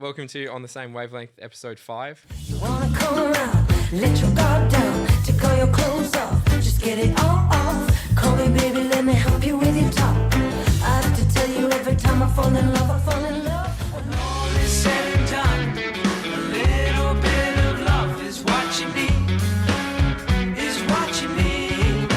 Welcome to On the Same Wavelength, episode 5. You wanna come around, let your guard down, take all your clothes off, just get it all off. Call me baby, let me help you with your top. I have to tell you every time I fall in love, I fall in love. When all is said and done, a little bit of love is what you need, is what you need.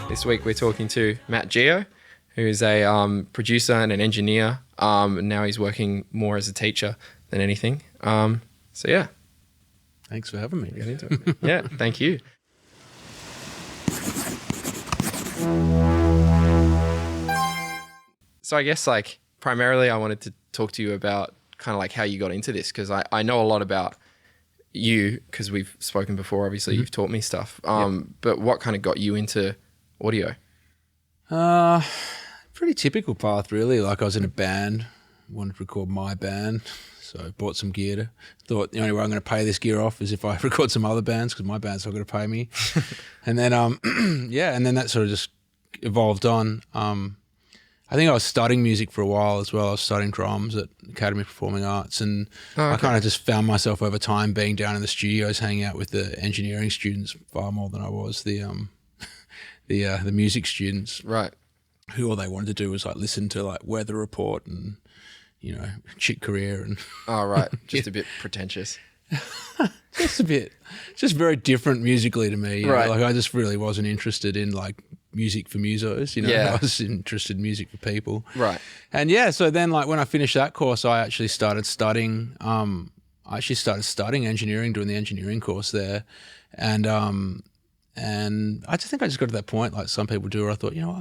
This week we're talking to Matt Gio, who's a producer and an engineer. Now he's working more as a teacher than anything. So yeah. Thanks for having me. Get into it. Yeah, thank you. So I guess like primarily I wanted to talk to you about kind of like how you got into this, because I know a lot about you because we've spoken before. Obviously, you've taught me stuff. But what kind of got you into audio? Pretty typical path, really. Like I was in a band, wanted to record my band, so I bought some gear. Thought the only way I'm going to pay this gear off is if I record some other bands, because my band's not going to pay me. And then, and then that sort of just evolved on. I think I was studying music for a while as well. I was studying drums at Academy of Performing Arts, and I kind of just found myself over time being down in the studios, hanging out with the engineering students far more than I was the music students. Right. Who all they wanted to do was like listen to like Weather Report and, you know, Chick Corea and Oh, right. Just a bit pretentious. just a bit, just very different musically to me. You Right. know? Like I just really wasn't interested in like music for musos, you know. Yeah. I was interested in music for people. Right. And yeah, so then like when I finished that course, I actually started studying. Engineering, doing the engineering course there, and I just think I just got to that point, like some people do, where I thought, you know,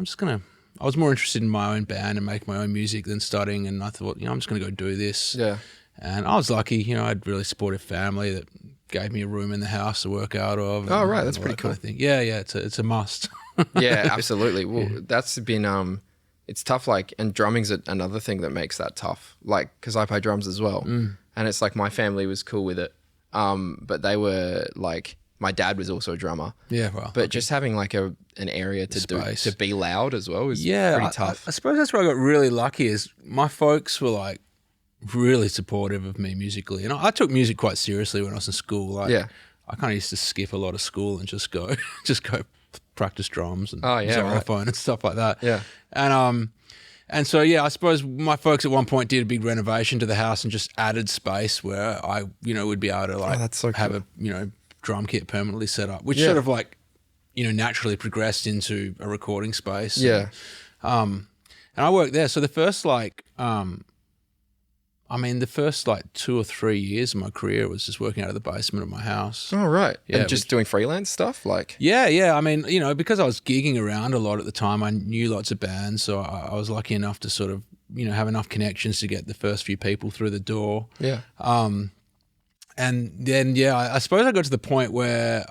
I was more interested in my own band and making my own music than studying, and I thought, you know, I'm just going to go do this. Yeah. And I was lucky, you know, I had a really supportive family that gave me a room in the house to work out of. Oh, right, that's pretty cool. Kind of thing. Yeah, it's a must. Yeah, absolutely. Well, that's been it's tough. Like, and drumming's another thing that makes that tough. Like, because I play drums as well, and it's like my family was cool with it, but they were like, my dad was also a drummer. Yeah, well, but just having like an area to be loud as well is pretty tough. I suppose that's where I got really lucky. Is my folks were like really supportive of me musically, and I took music quite seriously when I was in school. Like, I kind of used to skip a lot of school and just go practice drums and xylophone and stuff like that. Yeah, and so I suppose my folks at one point did a big renovation to the house and just added space where I, you know, would be able to like have a, you know, drum kit permanently set up, which sort of like, you know, naturally progressed into a recording space. Yeah. And I worked there. So the first like 2 or 3 years of my career was just working out of the basement of my house. Oh, right. Yeah, and just doing freelance stuff? Like, Yeah. I mean, you know, because I was gigging around a lot at the time, I knew lots of bands. So I was lucky enough to sort of, you know, have enough connections to get the first few people through the door. Yeah. And then, I suppose I got to the point where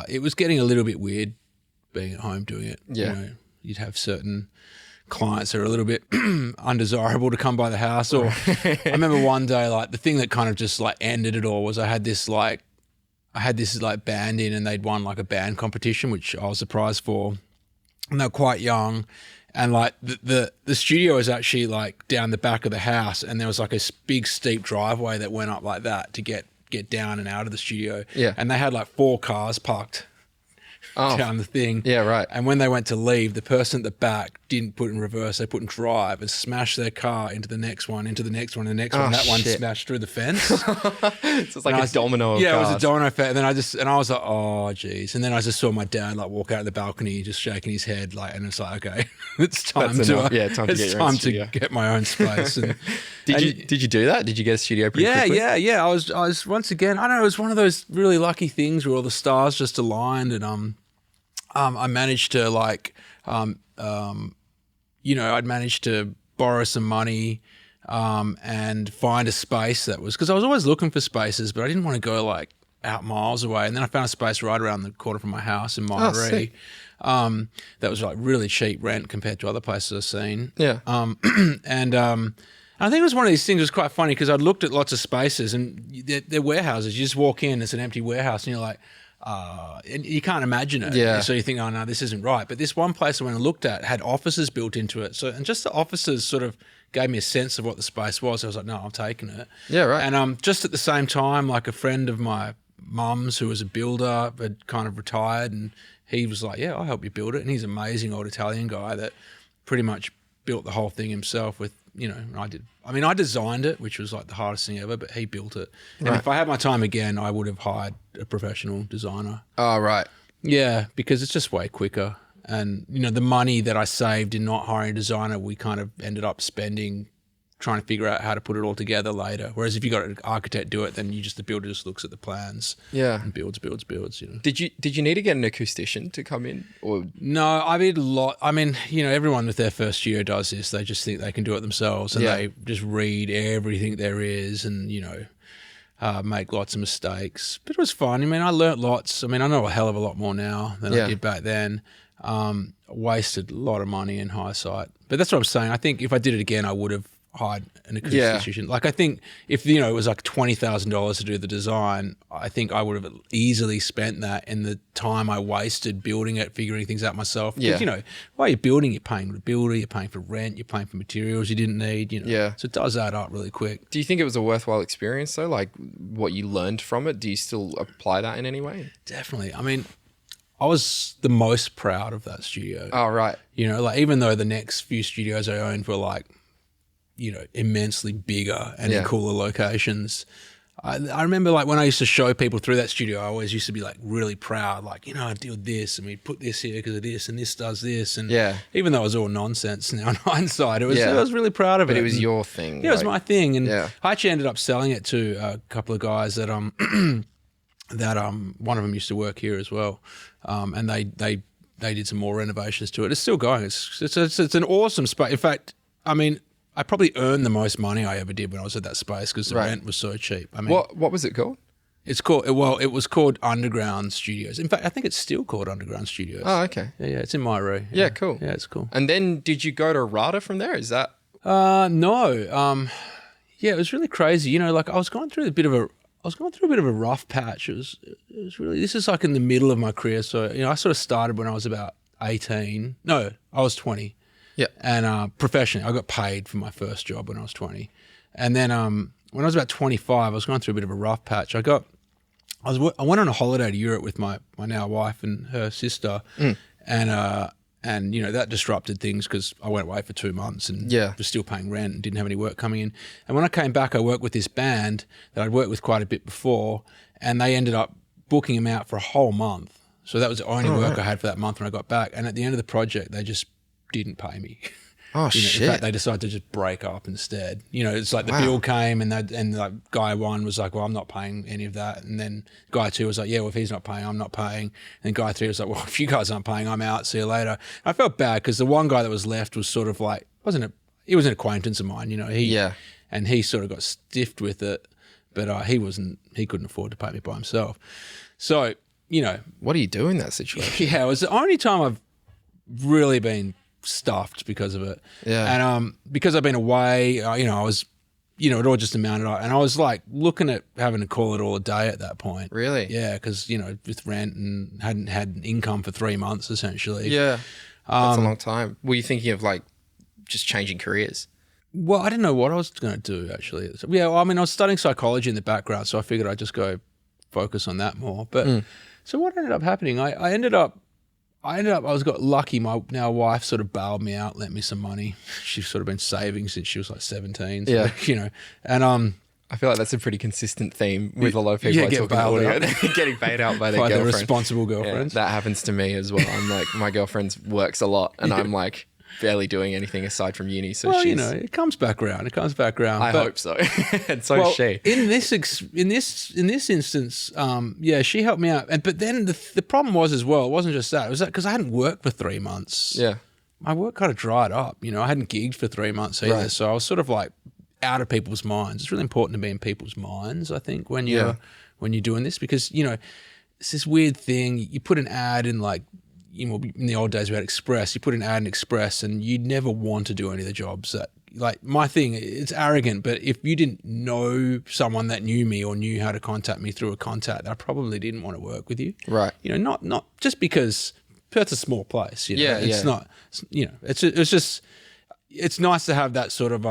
it was getting a little bit weird being at home doing it. Yeah. You know, you'd have certain clients that are a little bit undesirable to come by the house. Or I remember one day, like the thing that kind of just like ended it all was I had this band in, and they'd won like a band competition, which I was surprised for. And they were quite young. And like the studio was actually like down the back of the house, and there was like a big steep driveway that went up like that to get down and out of the studio. Yeah. And they had like 4 cars parked down the thing. Yeah, right. And when they went to leave, the person at the back didn't put in reverse, they put in drive and smashed their car into the next one, into the next one, and the next one. That one smashed through the fence. So it's like a domino of Yeah, cars. it was a domino effect. And then I was like, oh geez. And then I just saw my dad like walk out of the balcony just shaking his head, like, and it's like, okay, it's time to get my own space. And Did you do that? Did you get a studio pretty quickly? Yeah. I was once again, I don't know, it was one of those really lucky things where all the stars just aligned, and I managed to like, you know, I'd managed to borrow some money and find a space that was, because I was always looking for spaces, but I didn't want to go like out miles away. And then I found a space right around the corner from my house in Monterey that was like really cheap rent compared to other places I've seen. Yeah. And I think it was one of these things that was quite funny because I'd looked at lots of spaces, and they're warehouses. You just walk in, it's an empty warehouse, and you're like, and you can't imagine it. Yeah. So you think, oh no, this isn't right. But this one place I went and looked at had offices built into it. So, and just the offices sort of gave me a sense of what the space was. So I was like, no, I'm taking it. Yeah, right. And just at the same time, like a friend of my mum's who was a builder had kind of retired, and he was like, yeah, I'll help you build it. And he's an amazing old Italian guy that pretty much built the whole thing himself with, I designed it, which was like the hardest thing ever, but he built it. And if I had my time again, I would have hired a professional designer. Oh, right. Yeah, because it's just way quicker. And, the money that I saved in not hiring a designer, we kind of ended up spending trying to figure out how to put it all together later. Whereas if you got an architect do it, then the builder just looks at the plans. Yeah. And builds. Did you need to get an acoustician to come in? Or no, I did a lot. I mean, everyone with their first studio does this. They just think they can do it themselves, and they just read everything there is, and make lots of mistakes. But it was fun. I mean, I learnt lots. I mean, I know a hell of a lot more now than I did back then. Wasted a lot of money in hindsight. But that's what I'm saying. I think if I did it again, I would have hired an acoustician. Like I think if it was like $20,000 to do the design, I think I would have easily spent that in the time I wasted building it, figuring things out myself. Because, while you're building, you're paying for the builder, you're paying for rent, you're paying for materials you didn't need. So it does add up really quick. Do you think it was a worthwhile experience though? Like what you learned from it? Do you still apply that in any way? Definitely. I mean, I was the most proud of that studio. Oh, right. Like even though the next few studios I owned were like, immensely bigger and in cooler locations. I remember like when I used to show people through that studio, I always used to be like really proud, like, I did this and we put this here because of this and this does this. And even though it was all nonsense now in hindsight, I was really proud of it. But it was your thing. Yeah, it was my thing. And I actually ended up selling it to a couple of guys that one of them used to work here as well. And they did some more renovations to it. It's still going. It's an awesome space. In fact, I mean, I probably earned the most money I ever did when I was at that space because the rent was so cheap. I mean, what was it called? It was called Underground Studios. In fact, I think it's still called Underground Studios. Oh, okay. Yeah, it's in my room. Yeah, cool. Yeah, it's cool. And then did you go to RADA from there? Is that? No. Yeah, it was really crazy. Like I was going through a bit of a rough patch. It was really, this is like in the middle of my career. So, I sort of started when I was about 18. No, I was 20. Yeah. And professionally, I got paid for my first job when I was 20. And then when I was about 25, I was going through a bit of a rough patch. I went on a holiday to Europe with my now wife and her sister. And that disrupted things because I went away for 2 months and was still paying rent and didn't have any work coming in. And when I came back, I worked with this band that I'd worked with quite a bit before, and they ended up booking him out for a whole month. So that was the only work I had for that month when I got back. And at the end of the project, they just didn't pay me. Oh, shit. In fact, they decided to just break up instead. It's like the bill came and like guy one was like, well, I'm not paying any of that. And then guy two was like, yeah, well, if he's not paying, I'm not paying. And guy three was like, well, if you guys aren't paying, I'm out. See you later. I felt bad because the one guy that was left was sort of like, he was an acquaintance of mine, and he sort of got stiffed with it, but he couldn't afford to pay me by himself. So, what do you do in that situation? Yeah, it was the only time I've really been stuffed because of it. Yeah. And because I've been away, I was, it all just amounted up. And I was like looking at having to call it all a day at that point. Really? Yeah, because, with rent and hadn't had income for 3 months essentially. Yeah. That's a long time. Were you thinking of like just changing careers? Well, I didn't know what I was going to do actually. So, yeah, well, I mean, I was studying psychology in the background, so I figured I'd just go focus on that more. But so what ended up happening, I got lucky. My now wife sort of bailed me out, lent me some money. She's sort of been saving since she was like 17. So, and I feel like that's a pretty consistent theme with a lot of people I talk about getting paid out by their by girlfriend. Their responsible girlfriends. Yeah, that happens to me as well. I'm like, my girlfriend works a lot and I'm like barely doing anything aside from uni. So well, it comes back around. I hope so. And so she. In this instance, she helped me out. But then the problem was as well, it wasn't just that. It was that because I hadn't worked for 3 months. Yeah. My work kind of dried up. I hadn't gigged for 3 months either. Right. So I was sort of like out of people's minds. It's really important to be in people's minds, I think, when you're doing this because, it's this weird thing. You put an ad in like, in the old days we had Express, you put an ad in Express and you'd never want to do any of the jobs that, like my thing, it's arrogant, but if you didn't know someone that knew me or knew how to contact me through a contact, I probably didn't want to work with you. Right. Not just because Perth's a small place, it's not, it's just, it's nice to have that sort of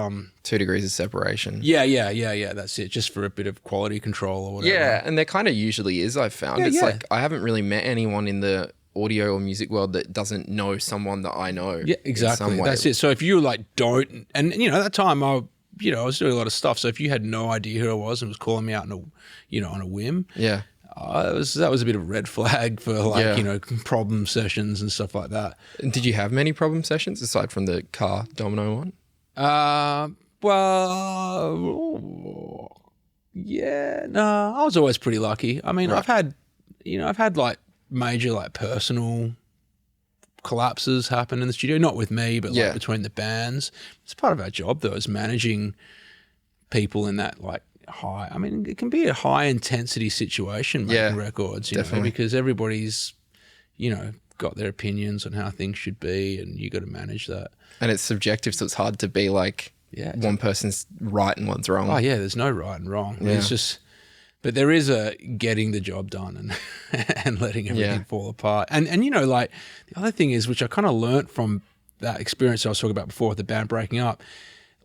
2 degrees of separation. Yeah. That's it, just for a bit of quality control or whatever. Yeah, and there kind of usually is. I've found it's like I haven't really met anyone in the audio or music world that doesn't know someone that I know. Yeah, exactly. That's it. So if you like don't, and at that time I was doing a lot of stuff. So if you had no idea who I was and was calling me out on a whim, yeah, that was a bit of a red flag for problem sessions and stuff like that. And did you have many problem sessions aside from the car domino one? Well, yeah, no, I was always pretty lucky. I mean, I've had like major like personal collapses happen in the studio, not with me, but like between the bands. It's part of our job though, is managing people in that like high. I mean, it can be a high intensity situation making records, you know, because everybody's, got their opinions on how things should be, and you got to manage that. And it's subjective, so it's hard to be like one person's right and one's wrong. Oh yeah, there's no right and wrong. Yeah. It's just, but there is a getting the job done and letting everything fall apart. And like the other thing is, which I kind of learnt from that experience I was talking about before with the band breaking up,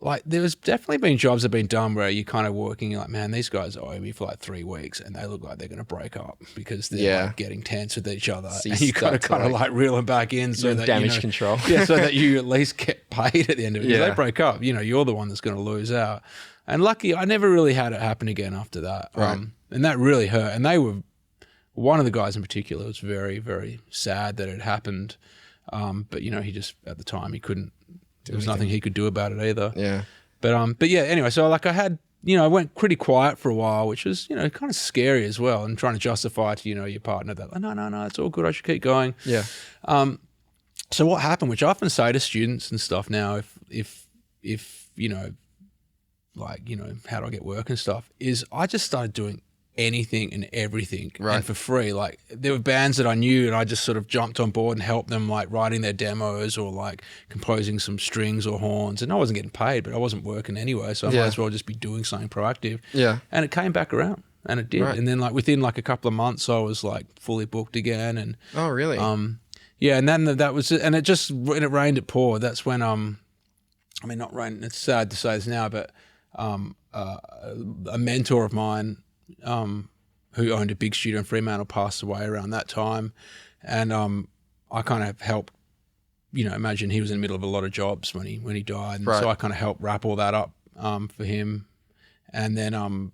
like there's definitely been jobs that have been done where you're kind of working, you're like, man, these guys owe me for like 3 weeks and they look like they're going to break up because they're like getting tense with each other. So and you got to kind of like reel them back in so that damage control. So that you at least get paid at the end of it. If they break up, you're the one that's going to lose out. And lucky, I never really had it happen again after that. Right. And that really hurt. And they were, one of the guys in particular was very, very sad that it happened. But he just, at the time, he couldn't, there was nothing he could do about it either. Yeah. But yeah, anyway, so like I had, I went pretty quiet for a while, which was, kind of scary as well, and trying to justify to, your partner that, like, no, it's all good, I should keep going. Yeah. So what happened, which I often say to students and stuff now, if how do I get work and stuff, is I just started doing anything and everything and for free. Like there were bands that I knew and I just sort of jumped on board and helped them like writing their demos or like composing some strings or horns, and I wasn't getting paid, but I wasn't working anyway, so I might as well just be doing something proactive. Yeah. And it came back around, and it did. And then like within like a couple of months I was like fully booked again. And oh really? Yeah, and then that was it. And it just, when it rained, it poured. That's when I mean, not rain, it's sad to say this now, but a mentor of mine who owned a big studio in Fremantle passed away around that time, and I kind of helped. Imagine he was in the middle of a lot of jobs when he died, and so I kind of helped wrap all that up for him, and then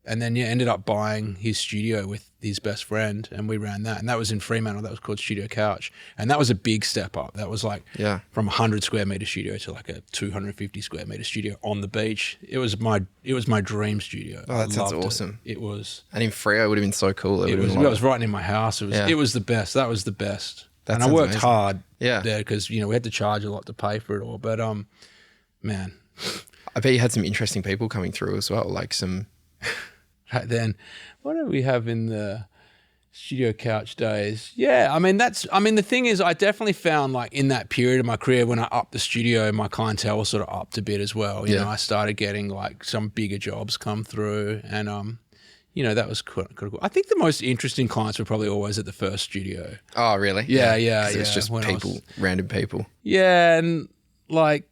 ended up buying his studio with his best friend, and we ran that, and that was in Fremantle. That was called Studio Couch, and that was a big step up. That was like from 100 square meter studio to like a 250 square meter studio on the beach. It was my dream studio. Oh, that sounds awesome. It was, and in Freo would have been so cool. It was right in my house. It was the best. That was the best. And I worked hard there because we had to charge a lot to pay for it all. But man, I bet you had some interesting people coming through as well, like some. Right then, what do we have in the Studio Couch days? Yeah, I mean, the thing is, I definitely found like in that period of my career when I upped the studio, my clientele was sort of upped a bit as well. You know, I started getting like some bigger jobs come through, and that was quite cool. I think the most interesting clients were probably always at the first studio. Oh, really? Yeah. It's just people, random people. Yeah, and like,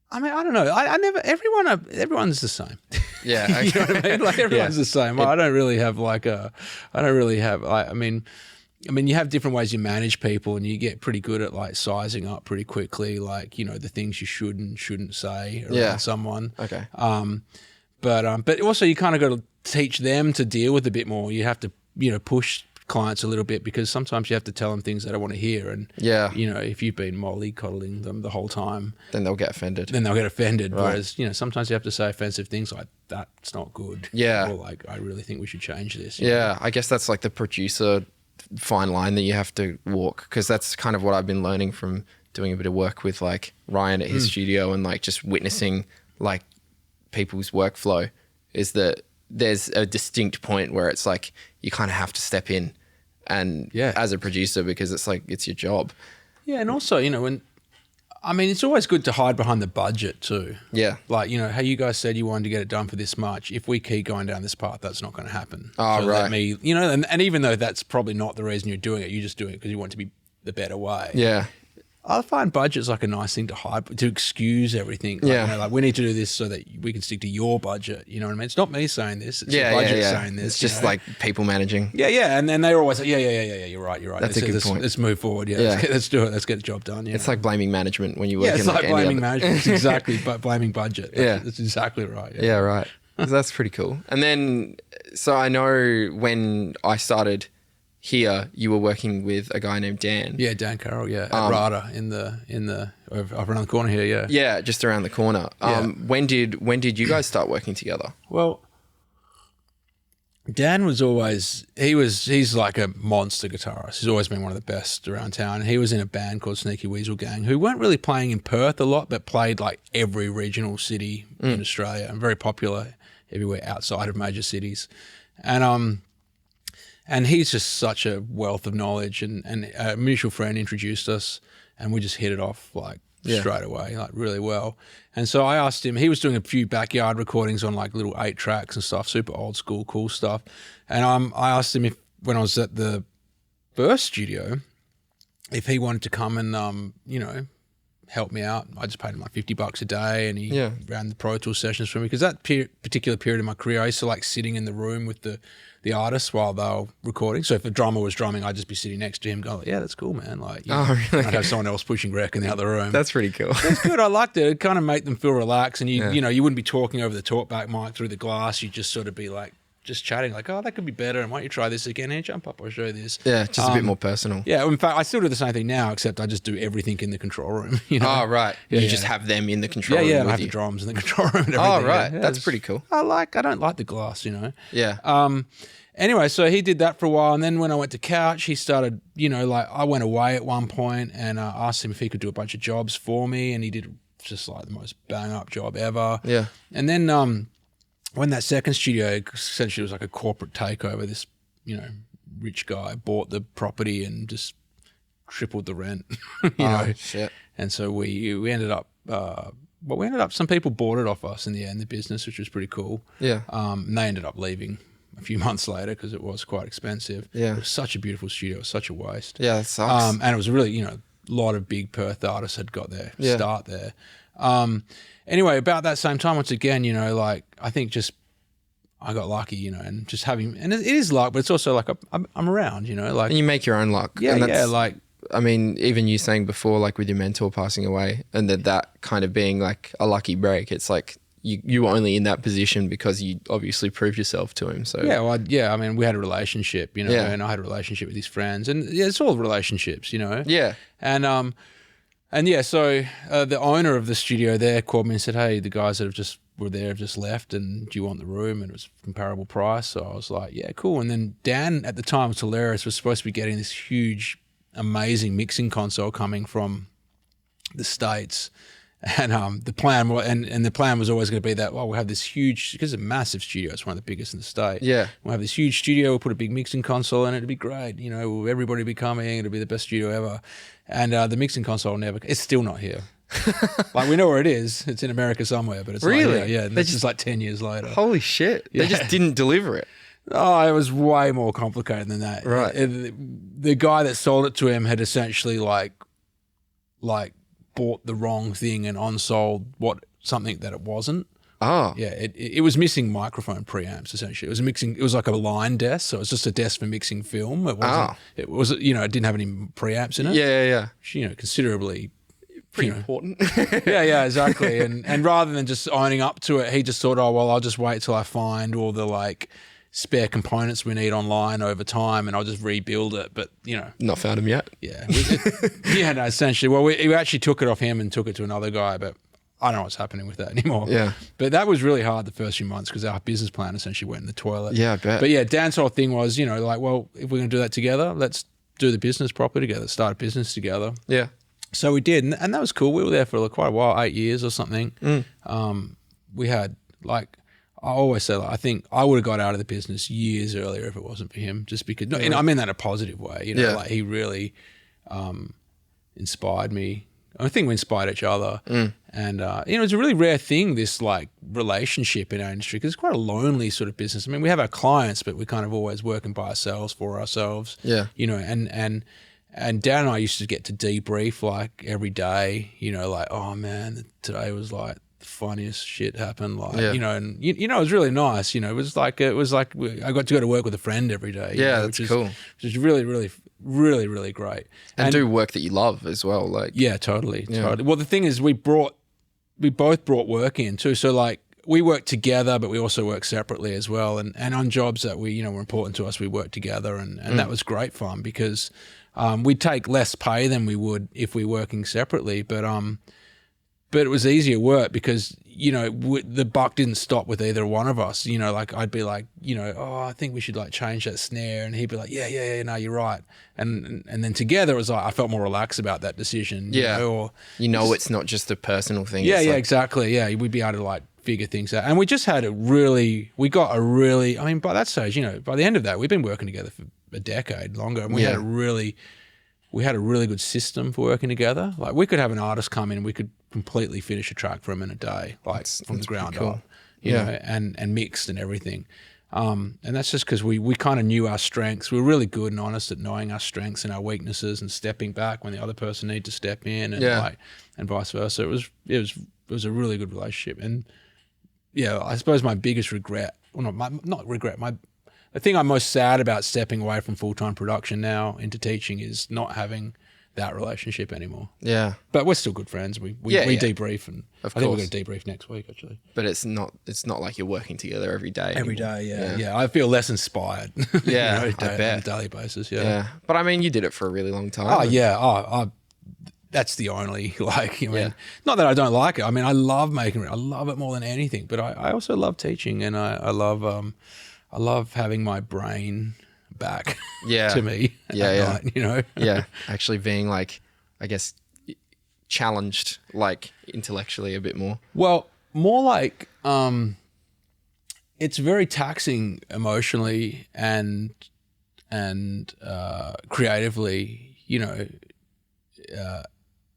I mean, I don't know. I never. Everyone's the same. Yeah, okay. You know what I mean. Like everyone's the same. I don't really have like a. I don't really have. I mean, you have different ways you manage people, and you get pretty good at like sizing up pretty quickly, like the things you should and shouldn't say around someone. Okay. But also you kind of got to teach them to deal with a bit more. You have to push clients a little bit, because sometimes you have to tell them things they don't want to hear, and if you've been mollycoddling them the whole time, then they'll get offended. Right. Whereas sometimes you have to say offensive things like, that's not good, or like, I really think we should change this. I guess that's like the producer fine line that you have to walk, because that's kind of what I've been learning from doing a bit of work with like Ryan at his studio, and like just witnessing like people's workflow, is that there's a distinct point where it's like you kind of have to step in and as a producer, because it's like it's your job. Yeah, and also it's always good to hide behind the budget too. Yeah, like how you guys said you wanted to get it done for this much. If we keep going down this path, that's not going to happen. Oh, so right. Let me, and even though that's probably not the reason you're doing it, you're just doing it because you want it to be the better way. Yeah. I find budget's like a nice thing to hide, to excuse everything. Like, Yeah. you know, like we need to do this so that we can stick to your budget. You know what I mean? It's not me saying this. It's your budget saying this. It's just you know? like people managing. Yeah. And then they were always like, yeah. You're right. That's a good point. Let's move forward. Yeah. Yeah. Let's do it. Let's get the job done. It's like blaming management when you work in it's like like any blaming other- management. It's exactly, but blaming budget. Yeah. That's exactly right. Yeah, right. That's pretty cool. And then, so I know when I started here, you were working with a guy named Dan. Yeah, Dan Carroll. Yeah, at Rada in the over around the corner here. Yeah. Yeah, just around the corner. Yeah. When did you guys start working together? Well, Dan was always he's like a monster guitarist. He's always been one of the best around town. He was in a band called Sneaky Weasel Gang, who weren't really playing in Perth a lot, but played like every regional city in Australia and very popular everywhere outside of major cities. And he's just such a wealth of knowledge, and a mutual friend introduced us, and we just hit it off like straight away, like really well. And so I asked him, he was doing a few backyard recordings on like little 8 tracks and stuff, super old school, cool stuff. And I asked him if, when I was at the first studio, if he wanted to come and, you know, help me out. I just paid him like $50 a day, and he ran the Pro Tools sessions for me. Because that particular period of my career, I used to like sitting in the room with the artists while they were recording. So if a drummer was drumming, I'd just be sitting next to him going, yeah, that's cool, man. Like, you know, really? I'd have someone else pushing rec in the other room. That's pretty cool. It's good. I liked it. It kind of made them feel relaxed, and you know, you wouldn't be talking over the talkback mic through the glass. You'd just sort of be like, just chatting like, oh, that could be better, and why don't you try this again? Here, jump up, I'll show you this. Yeah, just a bit more personal. Yeah, in fact, I still do the same thing now, except I just do everything in the control room. You know? Oh, right. Yeah, You just have them in the control room Yeah, I with have you. the drums in the control room and everything. Oh, right. Yeah, That's it's- pretty cool. I don't like the glass, you know. Yeah. Anyway, so he did that for a while, and then when I went to Couch, he started, you know, like I went away at one point and asked him if he could do a bunch of jobs for me, and he did just like the most bang-up job ever. Yeah. And then when that second studio essentially was like a corporate takeover, this, you know, rich guy bought the property and just tripled the rent, you know. Shit. And so we ended up, some people bought it off us in the end, the business, which was pretty cool. Yeah. And they ended up leaving a few months later because it was quite expensive. Yeah. It was such a beautiful studio. It was such a waste. Yeah, that sucks. And it was really, you know, a lot of big Perth artists had got their start there. Anyway, about that same time, once again, you know, like I think just I got lucky, you know, and just having, and it is luck, but it's also like I'm around, you know, like. And you make your own luck. Yeah, and that's, like. I mean, even you saying before, like with your mentor passing away, and that kind of being like a lucky break, it's like you were only in that position because you obviously proved yourself to him. So Yeah, well, I mean, we had a relationship, you know, Yeah. and I had a relationship with his friends, and yeah, it's all relationships, you know. yeah, And yeah, so the owner of the studio there called me and said, hey, the guys that were there have just left, and do you want the room? And it was a comparable price. So I was like, yeah, cool. And then Dan at the time was hilarious, was supposed to be getting this huge, amazing mixing console coming from the States. And the plan was always going to be that, well, we'll have this huge, because it's a massive studio, it's one of the biggest in the state. Yeah. We'll have this huge studio, we'll put a big mixing console in it, it'll be great. You know, everybody will be coming, it'll be the best studio ever. And the mixing console it's still not here. Like, we know where it is. It's in America somewhere, but it's Really? not here. Yeah, and this is like 10 years later. holy shit, they just didn't deliver it. Oh, it was way more complicated than that. Right. The guy that sold it to him had essentially like bought the wrong thing and on-sold something that it wasn't. Oh, Yeah, it was missing microphone preamps essentially. It was like a line desk, so it was just a desk for mixing film. It wasn't. Oh. It was, you know, it didn't have any preamps in it. yeah. Which, you know, considerably. Pretty you know, important. yeah, exactly. And rather than just owning up to it, he just thought, oh well, I'll just wait till I find all the like spare components we need online over time, and I'll just rebuild it. But you know, Not found him yet. yeah, no, essentially. Well, we actually took it off him and took it to another guy, but I don't know what's happening with that anymore. Yeah. But that was really hard the first few months because our business plan essentially went in the toilet. Yeah, I bet. But yeah, Dan's whole thing was, you know, like, well, if we're going to do that together, let's do the business properly together, start a business together. Yeah. So we did, and that was cool. We were there for quite a while, 8 years or something. We had, like, I always say, like, I think I would have got out of the business years earlier if it wasn't for him, just because, no, and I mean that in a positive way, you know, Yeah. like he really inspired me. I think we inspired each other. And, you know, it's a really rare thing, this like relationship in our industry, because it's quite a lonely sort of business. I mean, we have our clients, but we're kind of always working by ourselves, for ourselves. Yeah. You know, and And Dan and I used to get to debrief like every day, you know, like, oh man, today was like the funniest shit happened. Like, you know, and you know, it was really nice. You know, it was like I got to go to work with a friend every day. Yeah, know, that's cool. Which is really, really, really, really great. And do work that you love as well. Like, yeah, totally. Well, the thing is we both brought work in too. So like, we work together, but we also work separately as well. And on jobs that we, you know, were important to us, we worked together, and that was great fun because we'd take less pay than we would if we were working separately. But it was easier work because, you know, the buck didn't stop with either one of us. You know, like I'd be like, you know, oh, I think we should like change that snare, and he'd be like, yeah, no, you're right. And then together it was like I felt more relaxed about that decision. Yeah, you know, it's not just a personal thing. Yeah, it's like, exactly. Yeah, we'd be able to like figure things out. And we just had we got a really, I mean, by that stage, you know, by the end of that, we've been working together for a decade longer, and we had a really good system for working together. Like we could have an artist come in and we could completely finish a track for him in a day, like from the ground up, you know, and mixed and everything. And that's just because we kind of knew our strengths. We were really good and honest at knowing our strengths and our weaknesses and stepping back when the other person needed to step in, and and vice versa. It was a really good relationship. And yeah, I suppose my biggest regret, well, the thing I'm most sad about stepping away from full-time production now into teaching is not having that relationship anymore. Yeah. But we're still good friends. We debrief, and I think we're going to debrief next week actually. But it's not like you're working together every day. Every day, yeah. I feel less inspired. Yeah, you know, on a daily basis, yeah. But I mean, you did it for a really long time. Oh, yeah. That's the only, like, I mean, not that I don't like it. I mean, I love making it. I love it more than anything. But I also love teaching, and I love having my brain back to me at night, you know? Yeah, actually being like, I guess, challenged like intellectually a bit more. Well, more like it's very taxing emotionally and creatively, you know.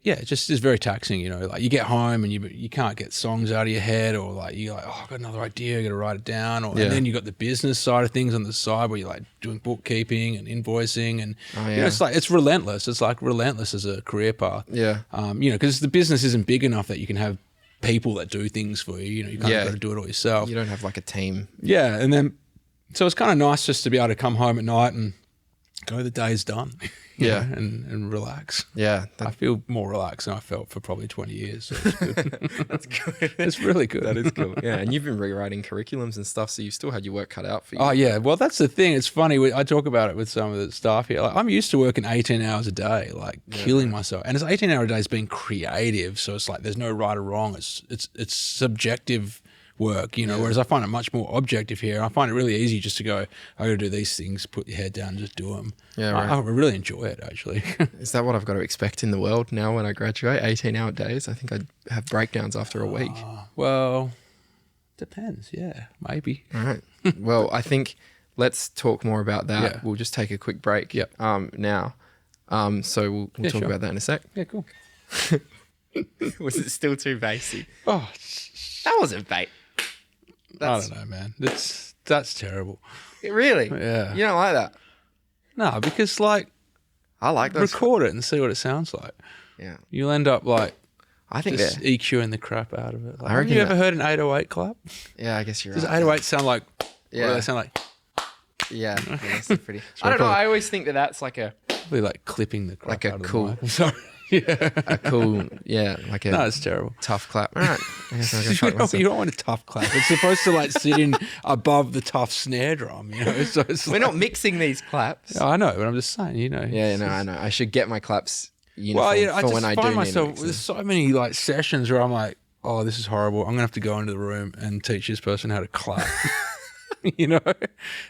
It just is very taxing, you know, like you get home and you can't get songs out of your head, or like you're like, oh, I've got another idea, I got to write it down. And then you got the business side of things on the side where you're like doing bookkeeping and invoicing, and you know, it's like, it's relentless. It's like relentless as a career path. Yeah. You know, because the business isn't big enough that you can have people that do things for you. You know, you kind of got to do it all yourself. You don't have like a team. Yeah. And then, so it's kind of nice just to be able to come home at night and go, the day's done. Yeah, and relax. Yeah, I feel more relaxed than I felt for probably 20 years. So it's good. That's good. It's really good. That is cool. Yeah, and you've been rewriting curriculums and stuff, so you've still had your work cut out for you. Oh yeah, well that's the thing. It's funny. I talk about it with some of the staff here. Like, I'm used to working 18 hours a day, like killing myself, and it's 18-hour days being creative. So it's like there's no right or wrong. It's subjective work, you know, whereas I find it much more objective here. I find it really easy just to go, I got to do these things, put your head down and just do them. Yeah, right. I really enjoy it, actually. Is that what I've got to expect in the world now when I graduate? 18-hour days? I think I'd have breakdowns after a week. Well, depends. Yeah, maybe. All right. Well, I think let's talk more about that. Yeah. We'll just take a quick break now. So we'll talk about that in a sec. Yeah, cool. Was it still too bassy? Oh, that wasn't bait. I don't know, man. That's terrible. Really? Yeah. You don't like that? No, because like I like those. Record it and see what it sounds like. Yeah. You'll end up like I think just EQing the crap out of it. Like, have you ever heard an 808 clap? Yeah, I guess you're right. Does 808 sound like what do they sound like? Yeah, that's pretty. I don't know. I always think that's like a probably like clipping the crap like out a of cool. The mic. I'm sorry. Yeah. A cool, like a... No, it's terrible. Tough clap. All right. I guess I'm gonna you don't want a tough clap. It's supposed to like sit in above the tough snare drum, you know? So it's We're not mixing these claps. Oh, I know, but I'm just saying, you know. Yeah, no, I know. I should get my claps uniform for when I do find myself, there's so many like sessions where I'm like, oh, this is horrible. I'm going to have to go into the room and teach this person how to clap. You know,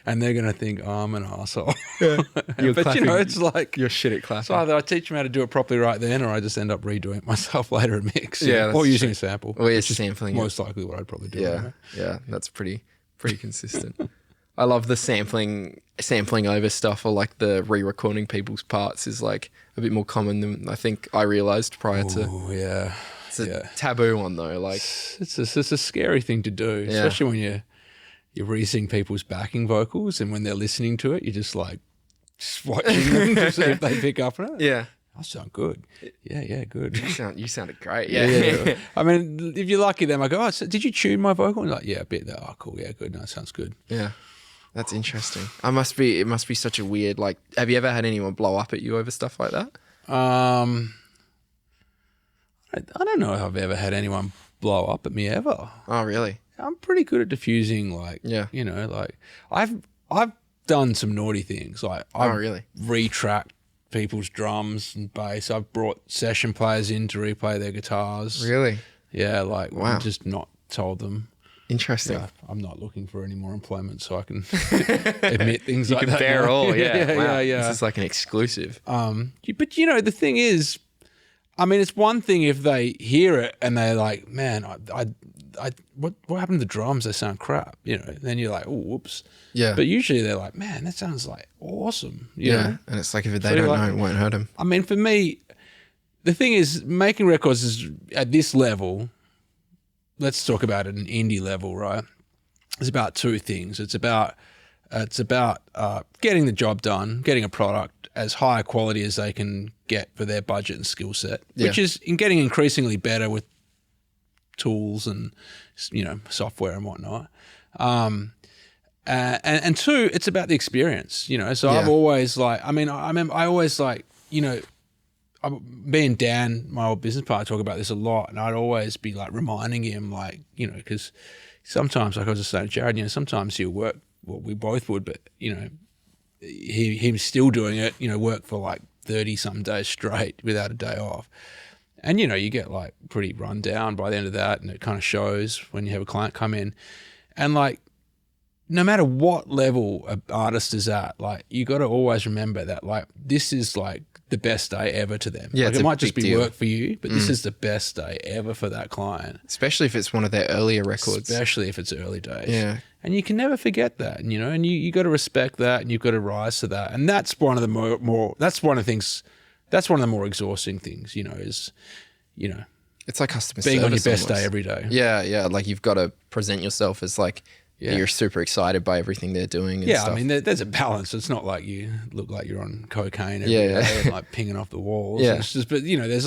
and they're gonna think, oh, I'm an asshole. Yeah. But you know, it's like you're shit at clapping. So either I teach them how to do it properly right then, or I just end up redoing it myself later in mix. Yeah, or using a sample. Or yeah, sampling. Most likely what I'd probably do. Yeah, yeah, that's pretty consistent. I love the sampling over stuff, or like the re-recording people's parts is like a bit more common than I think I realized prior to. Oh yeah, it's a taboo one though. Like it's a scary thing to do, especially when you're re-sing people's backing vocals, and when they're listening to it, you're just like, just watching them to see if they pick up on it. Yeah. I sound good. Yeah, good. You sounded great. Yeah. I mean, if you're lucky, then I go, oh, so did you tune my vocal? And like, yeah, a bit there. Oh, cool. Yeah, good. No, it sounds good. Yeah. That's interesting. It must be such a weird, like, have you ever had anyone blow up at you over stuff like that? I don't know if I've ever had anyone blow up at me ever. Oh, really? I'm pretty good at diffusing, like, Yeah. you know, like I've done some naughty things. Like, I've really? retracked people's drums and bass. I've brought session players in to replay their guitars. Really? Yeah, like, Wow. just not told them. Interesting. Yeah, I'm not looking for any more employment, so I can admit things You like can that. bear now. all, yeah. Wow. Yeah. This is like an exclusive. But you know, the thing is, I mean, it's one thing if they hear it and they're like, "Man, what happened to the drums? They sound crap." You know, then you're like, "Oh, whoops." Yeah. But usually they're like, "Man, that sounds like awesome." You know? And it's like if they So don't like- know, it won't hurt them. I mean, for me, the thing is, making records is at this level. Let's talk about it at an indie level, right? It's about two things. It's about getting the job done, getting a product as high quality as they can get for their budget and skill set, which is in getting increasingly better with tools and, you know, software and whatnot. And two, it's about the experience, you know. So I've always like, I remember I always like, you know, me and Dan, my old business partner, talk about this a lot, and I'd always be like reminding him, like, you know, because sometimes, like I was just saying to Jared, you know, sometimes he'll work, well, we both would, but, you know, he's still doing it, you know, work for like 30-something days straight without a day off. And, you know, you get like pretty run down by the end of that, and it kind of shows when you have a client come in. And like, no matter what level an artist is at, like, you got to always remember that, like, this is like the best day ever to them. Yeah, like, it's it a might just big be deal. work for you, but this is the best day ever for that client. Especially if it's one of their earlier records. Especially if it's early days. Yeah. And you can never forget that, you know, and you got to respect that, and you've got to rise to that. And that's one of the more that's one of the more exhausting things, you know, is, you know, It's like customer being on your service best day almost. every day. Yeah. Like you've got to present yourself as like you're super excited by everything they're doing. And Yeah, stuff. I mean, there's a balance. It's not like you look like you're on cocaine every Yeah, day and like pinging off the walls. Yeah. It's just, but you know, there's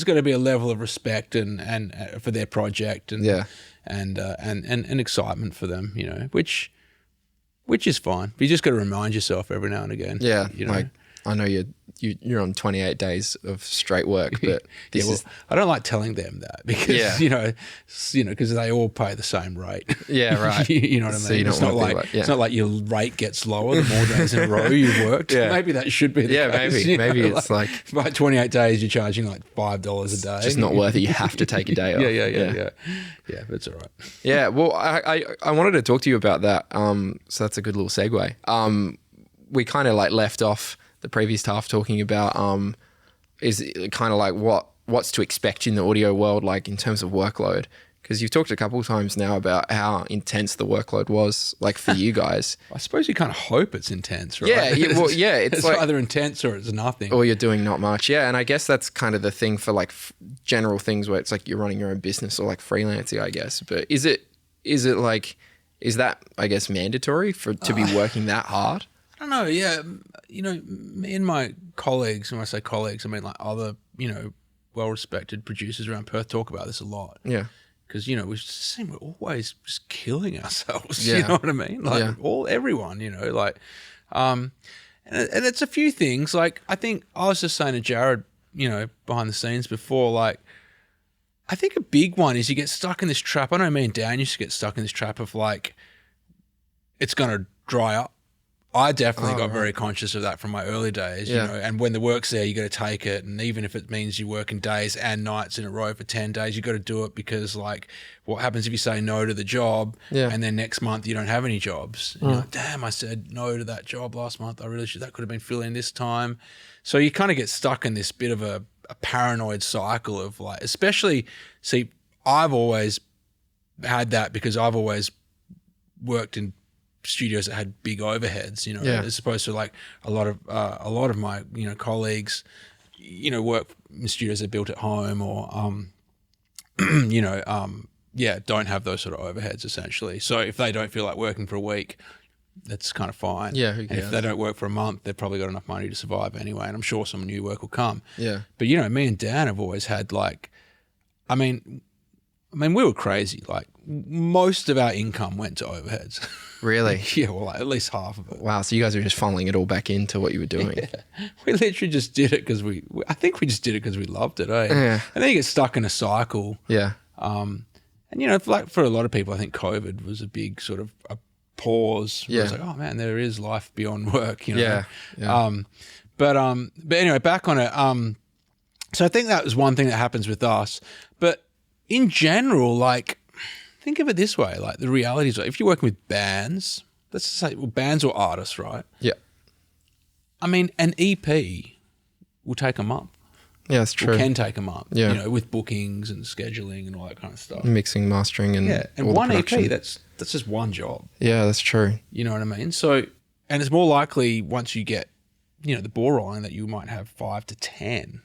got to be a level of respect and for their project and and excitement for them, you know, which is fine. But you just got to remind yourself every now and again. Yeah, you know. like I know you're on 28 days of straight work, but this is I don't like telling them that because you know, because they all pay the same rate. Yeah, right. You know what I mean? So you don't it's not wanna be like like- yeah. it's not like your rate gets lower the more days in a row you've worked. Yeah. Maybe that should be the case. maybe you maybe know, it's like by 28 days you're charging like $5 a day. just not worth it. You have to take a day off. Yeah, but it's all right. Yeah, well, I wanted to talk to you about that. So that's a good little segue. We kind of like left off the previous half talking about is kind of like what's to expect in the audio world, like in terms of workload. Because you've talked a couple of times now about how intense the workload was, like for you guys. I suppose you kind of hope it's intense, right? Yeah, it's like either intense or it's nothing. or you're doing not much. Yeah, and I guess that's kind of the thing for like general things where it's like you're running your own business or like freelancing, I guess. But is that I guess mandatory to be working that hard? I don't know. Yeah, you know, me and my colleagues, and when I say colleagues, I mean like other, you know, well-respected producers around Perth talk about this a lot. Yeah. Because, you know, we're always just killing ourselves. Yeah. You know what I mean? Like everyone, you know, like, and it's a few things. Like, I think I was just saying to Jared, you know, behind the scenes before, like, I think a big one is you get stuck in this trap. I know me and Dan used to get stuck in this trap of like, it's going to dry up. I definitely got very conscious of that from my early days, you know, and when the work's there, you got to take it. And even if it means you're working days and nights in a row for 10 days, you got to do it because like what happens if you say no to the job and then next month you don't have any jobs? And you're like, damn, I said no to that job last month. I really should, that could have been filling this time. So you kind of get stuck in this bit of a paranoid cycle of like, especially, see, I've always had that because I've always worked in studios that had big overheads, you know, as opposed to like a lot of my, you know, colleagues, you know, work in studios they built at home or, you know, don't have those sort of overheads essentially. So if they don't feel like working for a week, that's kind of fine. Yeah, who and if cares? they don't work for a month, they've probably got enough money to survive anyway. And I'm sure some new work will come. Yeah. But me and Dan have always had like, I mean, we were crazy. Like most of our income went to overheads. Really? Yeah, well, like, at least half of it. Wow. So you guys were just funneling it all back into what you were doing. Yeah. We literally just did it because I think we just did it because we loved it. Yeah. And then you get stuck in a cycle. Yeah. And like for a lot of people, I think COVID was a big sort of a pause. Yeah. It's like, oh man, there is life beyond work. Yeah. But anyway, back on it. So I think that was one thing that happens with us. But in general, like, think of it this way: like the reality is, if you're working with bands, let's just say bands or artists, right? Yeah. I mean, an EP will take a month. Yeah, that's true. Or can take a month. Yeah. With bookings and scheduling and all that kind of stuff. Mixing, mastering, and And all one the EP, production. that's just one job. Yeah, that's true. You know what I mean? So, and it's more likely once you get, the ball rolling that you might have 5 to 10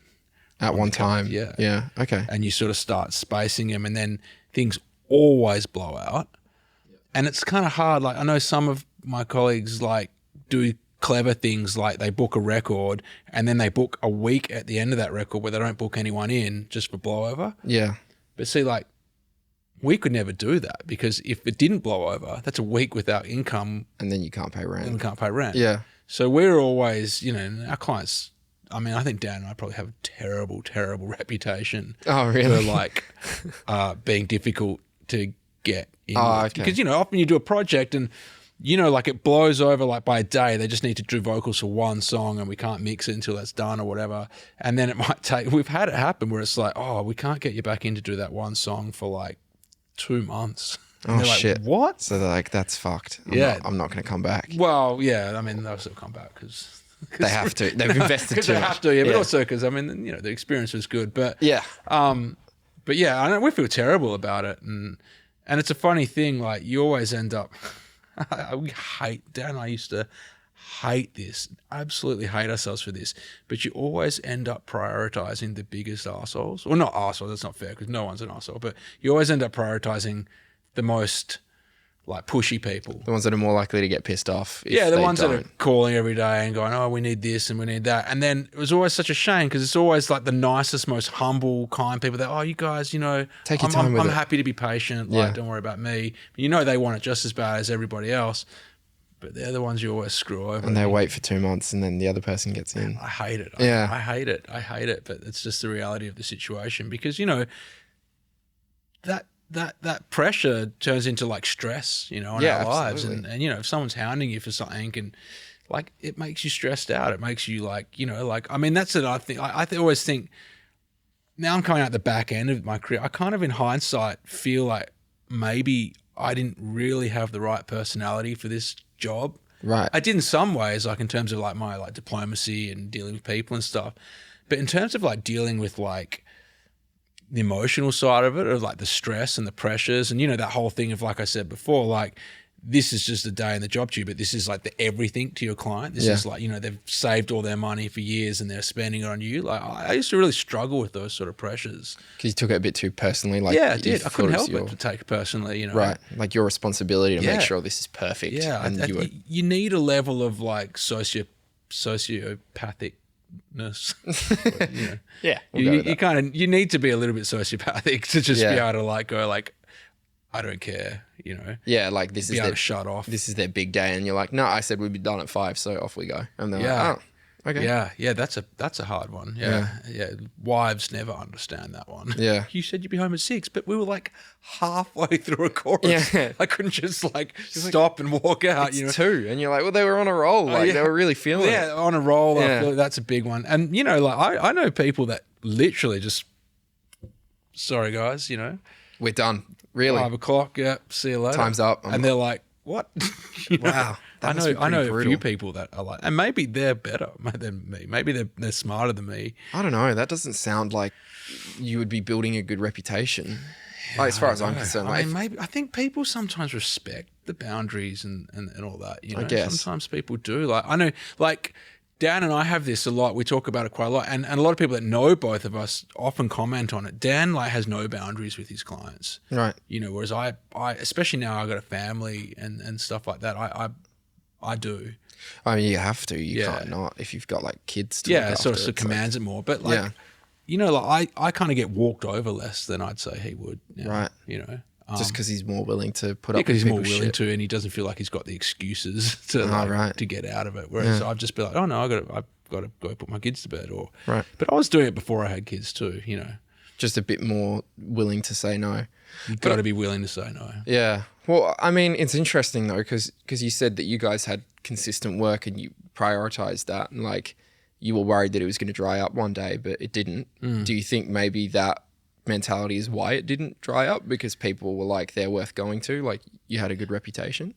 At one time. Yeah. Yeah. Okay. and you sort of start spacing them, and then things always blow out. And it's kind of hard. Like I know some of my colleagues like do clever things, like they book a record and then they book a week at the end of that record where they don't book anyone in just for blowover. Yeah. But see, like we could never do that because if it didn't blow over, that's a week without income And then you can't pay rent. and we can't pay rent. Yeah. So we're always, our clients, I mean, I think Dan and I probably have a terrible, terrible reputation Oh, really? for like being difficult to get in. Oh, with. okay. Because, often you do a project and, like it blows over like by a day. They just need to do vocals for one song and we can't mix it until that's done or whatever. And then it might take, we've had it happen where it's like, oh, we can't get you back in to do that one song for like 2 months. And Oh, they're like, shit. what? So they're like, that's fucked. I'm not going to come back. Well, yeah, I mean, they'll still come back because They have to. They've invested because too they much. have to, yeah. But also because I mean, the experience was good, but Yeah. but yeah, I know we feel terrible about it, and it's a funny thing. Like you always end up. We hate Dan and I used to hate this, absolutely hate ourselves for this. But you always end up prioritizing the biggest assholes, or not assholes. That's not fair because no one's an asshole. But you always end up prioritizing the most like pushy people. The ones that are more likely to get pissed off. If The they ones that don't. are calling every day and going, oh, we need this and we need that. And then it was always such a shame because it's always like the nicest, most humble, kind people that, oh, you guys, Take your I'm, time I'm, with I'm it. happy to be patient. Yeah. Like, don't worry about me. They want it just as bad as everybody else. But they're the ones you always screw over. And they wait for 2 months and then the other person gets in. I hate it. Yeah. I hate it. I hate it. But it's just the reality of the situation because, that pressure turns into like stress, in our lives. absolutely. And if someone's hounding you for something and like it makes you stressed out. It makes you like, I mean, that's it. I think I always think now I'm coming out the back end of my career. I kind of in hindsight feel like maybe I didn't really have the right personality for this job. Right. I did in some ways, like in terms of like my like diplomacy and dealing with people and stuff. But in terms of like dealing with like the emotional side of it, of like the stress and the pressures and, that whole thing of, like I said before, like this is just a day in the job to you, but this is like the everything to your client. This is like, they've saved all their money for years and they're spending it on you. Like I used to really struggle with those sort of pressures. Because you took it a bit too personally. Like, Yeah, I you did. I thought couldn't it was help it to take it personally, Right. Like your responsibility to Yeah. make sure this is perfect. Yeah, And you were, you need a level of like sociopathicness. yeah. We'll go with You that. kind of need to be a little bit sociopathic to just be Yeah. able to like go like, I don't care, Yeah, like this be is able their to shut off. this is their big day, and you're like, no, I said we'd be done at 5, so off we go. And they're Yeah. like, oh, okay. Yeah, that's a hard one. Yeah. Wives never understand that one. Yeah. You said you'd be home at 6, but we were like halfway through a chorus. Yeah. I couldn't just like stop and walk out. It's 2, and you're like, well, they were on a roll. Like yeah. they were really feeling it. Yeah, on a roll. I Yeah. feel like that's a big one. And like I know people that literally just, sorry guys, We're done. Really. 5 o'clock. Yeah, see you later. Time's up. And they're like, what? Wow. That must be I know pretty a few brutal. people that are like, and maybe they're better than me. Maybe they're smarter than me. I don't know. That doesn't sound like you would be building a good reputation. Like, as far as I'm concerned, I like, mean, maybe I think people sometimes respect the boundaries and all that. I guess. Sometimes people do. Like I know, like Dan and I have this a lot. We talk about it quite a lot, and a lot of people that know both of us often comment on it. Dan like has no boundaries with his clients. right. Whereas I especially now I've got a family and stuff like that. I do. I mean, you have to. You can't not if you've got like kids to look It sort after, of commands it more. But like, you know, like I kind of get walked over less than I'd say he would. Now, right. You know. Just because he's more willing to put up with because he's more people's willing shit. to, and he doesn't feel like he's got the excuses to to get out of it. Whereas I've just been like, oh no, I've got to go put my kids to bed, or Right. But I was doing it before I had kids too. You know, Just a bit more willing to say no. you've got to be willing to say no. Yeah. Well, I mean, it's interesting though, because you said that you guys had consistent work and you prioritized that, and like you were worried that it was going to dry up one day, but it didn't. Do you think maybe that mentality is why it didn't dry up, because people were like, they're worth going to, like you had a good reputation?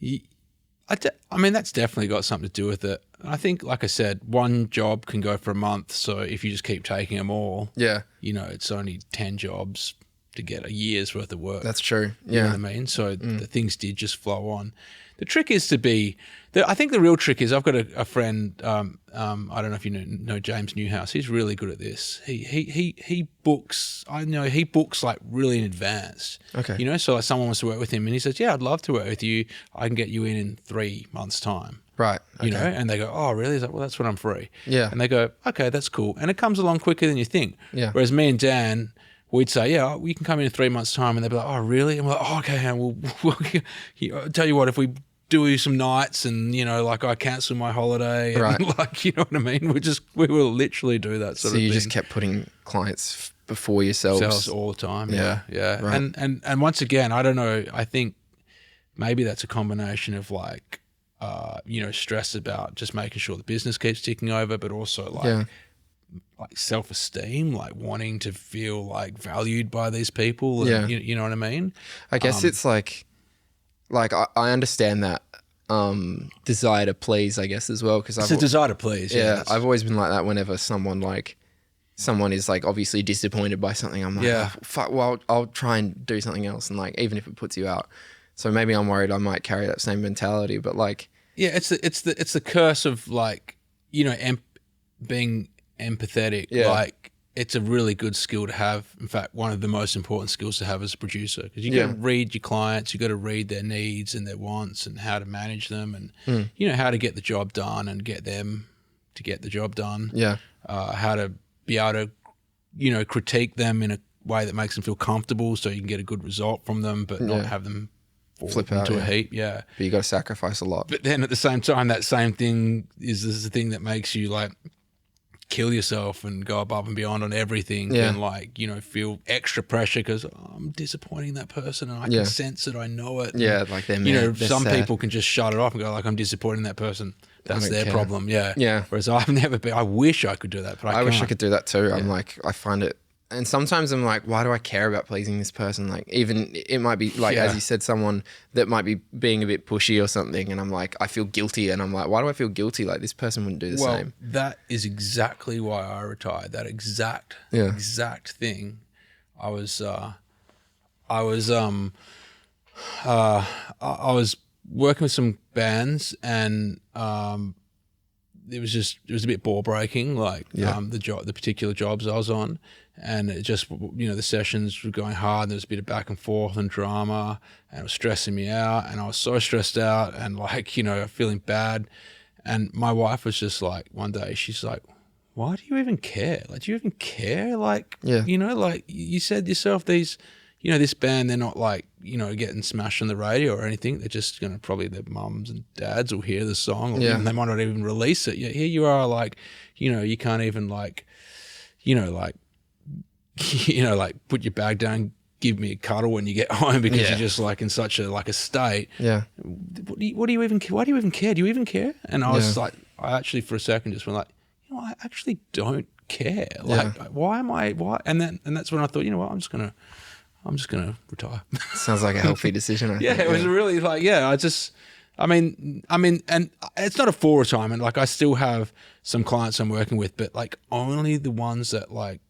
I mean, that's definitely got something to do with it. I think, like I said, one job can go for a month. So if you just keep taking them all, Yeah, it's only 10 jobs to get a year's worth of work. that's true. You know what I mean? So the things did just flow on. The trick is I think the real trick is, I've got a friend, I don't know if you know James Newhouse. He's really good at this. He books like really in advance. Okay. So like someone wants to work with him and he says, yeah, I'd love to work with you. I can get you in 3 months' time. Right. Okay. And they go, oh, really? He's like, well, that's when I'm free. Yeah. And they go, okay, that's cool. And it comes along quicker than you think. Yeah. Whereas me and Dan, we'd say, yeah, you can come in 3 months' time. And they'd be like, oh, really? And we're like, oh, okay, we'll I'll tell you what, if we do some nights and, like I cancel my holiday and Right. like, you know what I mean? We will literally do that sort of thing. So you just kept putting clients before yourselves. Selves all the time. Yeah. Right. And once again, I don't know, I think maybe that's a combination of like, stress about just making sure the business keeps ticking over, but also like self-esteem, like wanting to feel like valued by these people. And, you know what I mean? I guess it's like I understand that desire to please, I guess, as well, because It's a desire to please. Yeah, I've always been like that. Whenever someone is like obviously disappointed by something, I'm like, oh, fuck. Well, I'll try and do something else, and like even if it puts you out. So maybe I'm worried I might carry that same mentality, but like, it's the curse of like, being empathetic. Yeah. Like, it's a really good skill to have. In fact, one of the most important skills to have as a producer, because you got to read your clients, you got to read their needs and their wants and how to manage them, and how to get the job done and get them to get the job done. Yeah. How to be able to, critique them in a way that makes them feel comfortable, so you can get a good result from them, but not have them fall Flip out, into a heap. Yeah. But you got to sacrifice a lot. But then at the same time, that same thing is the thing that makes you like kill yourself and go above and beyond on everything, and like, feel extra pressure because I'm disappointing that person and I can sense it, I know it. Yeah, like they're some sad. people can just shut it off and go like, I'm disappointing that person. That's don't their care. problem. Yeah. Yeah. Whereas I've never been. I wish I could do that, but I wish I can't. could do that too. I'm like, I find it, and sometimes I'm like, why do I care about pleasing this person? Like, even it might be like, as you said, someone that might be being a bit pushy or something, and I'm like, I feel guilty, and I'm like, why do I feel guilty? Like, this person wouldn't do the same. That is exactly why I retired. That exact thing. I was working with some bands, and it was a bit ball breaking, like the particular jobs I was on, and it just, the sessions were going hard, and there was a bit of back and forth and drama, and it was stressing me out, and I was so stressed out and like, feeling bad. And my wife was just like, one day she's like, why do you even care? Like, do you even care? Like, like you said yourself, these, this band, they're not like, getting smashed on the radio or anything. They're just going to, probably their mums and dads will hear the song, or even, they might not even release it. Here you are, like, you can't even like, like put your bag down, give me a cuddle when you get home because you're just like in such a state. Yeah. What do you even care? Why do you even care? Do you even care? And I was like, I actually for a second just went like, I actually don't care. Like, why? And that's when I thought, I'm just gonna retire. Sounds like a healthy decision. I think. It was really like, I mean, and it's not a full retirement. Like, I still have some clients I'm working with, but like only the ones that like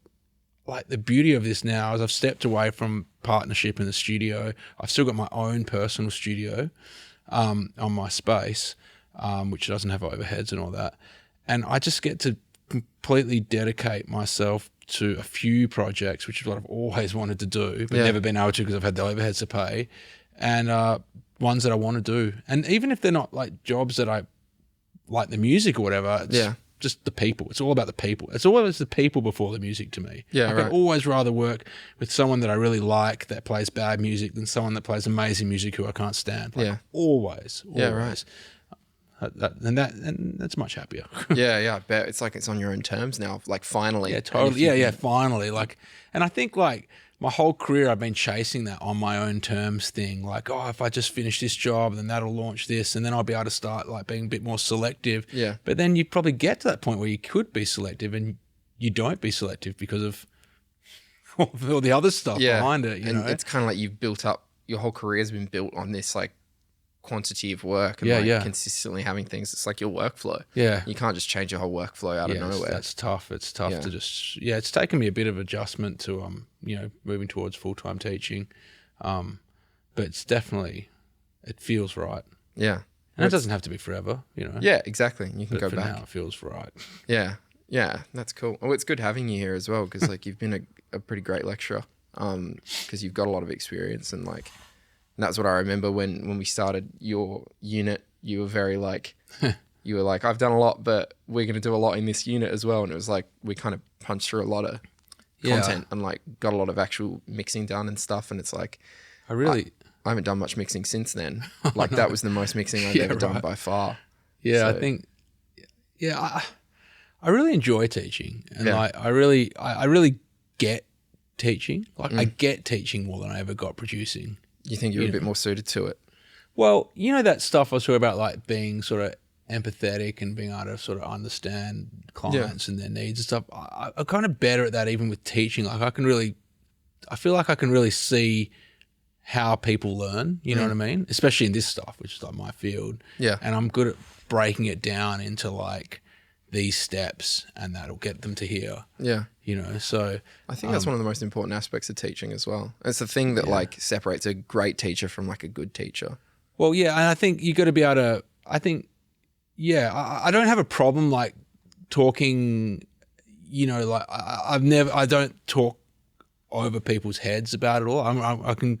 the beauty of this now is I've stepped away from partnership in the studio. I've still got my own personal studio on my space, which doesn't have overheads and all that. And I just get to completely dedicate myself to a few projects, which is what I've always wanted to do, but never been able to because I've had the overheads to pay. And ones that I want to do. And even if they're not like jobs that I like the music or whatever, it's just the people. It's all about the people. It's always the people before the music to me. Yeah, I'd always rather work with someone that I really like that plays bad music than someone that plays amazing music who I can't stand. Like, always. Yeah, right. And that's much happier. I bet it's like it's on your own terms now. Like finally. Yeah, totally. Finally. Like, and I think like my whole career I've been chasing that on my own terms thing. Like, oh, if I just finish this job, then that'll launch this, and then I'll be able to start like being a bit more selective. Yeah. But then you probably get to that point where you could be selective, and you don't be selective because of all the other stuff behind it. You know, it's kind of like you've built up. Your whole career has been built on this like quantity of work and consistently having things. It's like your workflow. Yeah. You can't just change your whole workflow out of nowhere. That's tough. It's tough to just, it's taken me a bit of adjustment to, moving towards full-time teaching. But it's definitely, it feels right. Yeah. And it doesn't have to be forever, you know. Yeah, exactly. You can go for back. Now it feels right. Yeah. Yeah. That's cool. Oh, it's good having you here as well. Cause like you've been a pretty great lecturer. Cause you've got a lot of experience and like, and that's what I remember when we started your unit. You were very like, you were like, I've done a lot, but we're going to do a lot in this unit as well. And it was like, we kind of punched through a lot of content and like got a lot of actual mixing done and stuff. And it's like, I haven't done much mixing since then. Like that was the most mixing I've ever done by far. Yeah, so, I think, I really enjoy teaching, and like I really get teaching. Like I get teaching more than I ever got producing. You think you're a bit more suited to it? Well, you know that stuff I was talking about, like being sort of empathetic and being able to sort of understand clients and their needs and stuff. I'm kind of better at that even with teaching. Like I feel like I can really see how people learn, you know what I mean? Especially in this stuff, which is like my field. Yeah. And I'm good at breaking it down into like these steps, and that'll get them to here. Yeah. You know, so I think that's one of the most important aspects of teaching as well. It's the thing that like separates a great teacher from like a good teacher. Well, yeah, and I think you got to be able to, I don't have a problem like talking, you know, like I don't talk over people's heads about it all. I can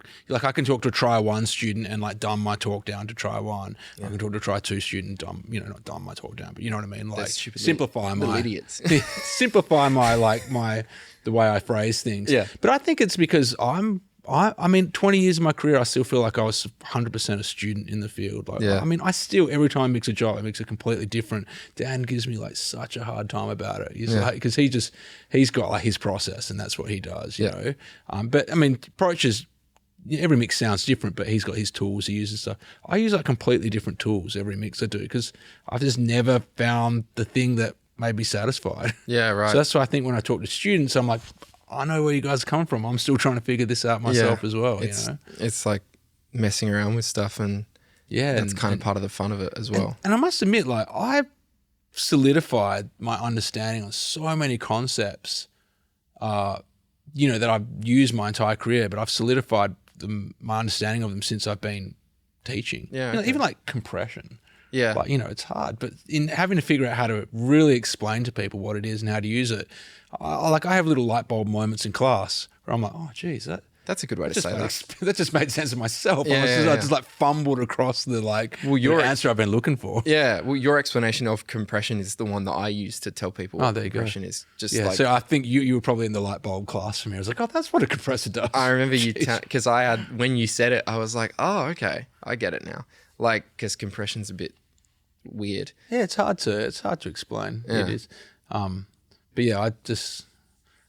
talk to a try one student and like dumb my talk down to try one. I can talk to a try two student, not dumb my talk down, but you know what I mean? Like simplify my idiots. Simplify the way I phrase things. Yeah. But I think it's because I mean, 20 years of my career, I still feel like I was 100% a student in the field. Like, I mean, I still, every time I mix a job, I mix it completely different. Dan gives me like such a hard time about it. He's like, because he's got like his process and that's what he does, you know. But I mean, approaches, every mix sounds different, but he's got his tools he uses stuff. I use like completely different tools every mix I do because I've just never found the thing that made me satisfied. Yeah, right. So that's why I think when I talk to students, I'm like, I know where you guys are coming from. I'm still trying to figure this out myself as well. It's like messing around with stuff, and that's kind of part of the fun of it as well. And I must admit, like I've solidified my understanding on so many concepts, that I've used my entire career, but I've solidified my understanding of them since I've been teaching. Yeah, even like compression. Yeah, like it's hard, but in having to figure out how to really explain to people what it is and how to use it. I have little light bulb moments in class where I'm like, oh, geez, that's a good way to say that. That just made sense to myself. I just like fumbled across the your answer I've been looking for. Yeah, well, your explanation of compression is the one that I use to tell people what compression is. So I think you were probably in the light bulb class for me. I was like, oh, that's what a compressor does. I remember you because when you said it, I was like, oh, okay, I get it now. Like, because compression's a bit weird. Yeah, it's hard to explain. Yeah. It is. But yeah,